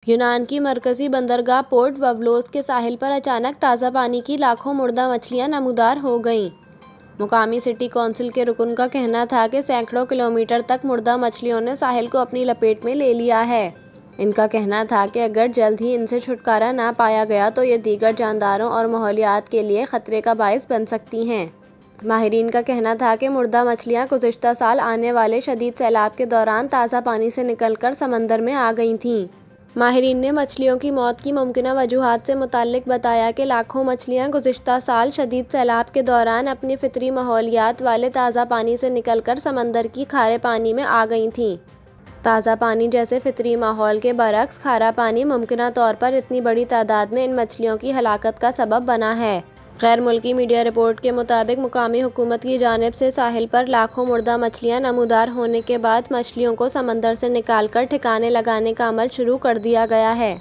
یونان کی مرکزی بندرگاہ پورٹ وولوس کے ساحل پر اچانک تازہ پانی کی لاکھوں مردہ مچھلیاں نمودار ہو گئیں۔ مقامی سٹی کونسل کے رکن کا کہنا تھا کہ سینکڑوں کلومیٹر تک مردہ مچھلیوں نے ساحل کو اپنی لپیٹ میں لے لیا ہے۔ ان کا کہنا تھا کہ اگر جلد ہی ان سے چھٹکارا نہ پایا گیا تو یہ دیگر جانداروں اور ماحولیات کے لیے خطرے کا باعث بن سکتی ہیں۔ ماہرین کا کہنا تھا کہ مردہ مچھلیاں گزشتہ سال آنے والے شدید سیلاب کے دوران تازہ پانی سے نکل کر سمندر میں آ گئی تھیں۔ ماہرین نے مچھلیوں کی موت کی ممکنہ وجوہات سے متعلق بتایا کہ لاکھوں مچھلیاں گزشتہ سال شدید سیلاب کے دوران اپنی فطری ماحولیات والے تازہ پانی سے نکل کر سمندر کی کھارے پانی میں آ گئی تھیں۔ تازہ پانی جیسے فطری ماحول کے برعکس کھارا پانی ممکنہ طور پر اتنی بڑی تعداد میں ان مچھلیوں کی ہلاکت کا سبب بنا ہے۔ غیر ملکی میڈیا رپورٹ کے مطابق مقامی حکومت کی جانب سے ساحل پر لاکھوں مردہ مچھلیاں نمودار ہونے کے بعد مچھلیوں کو سمندر سے نکال کر ٹھکانے لگانے کا عمل شروع کر دیا گیا ہے۔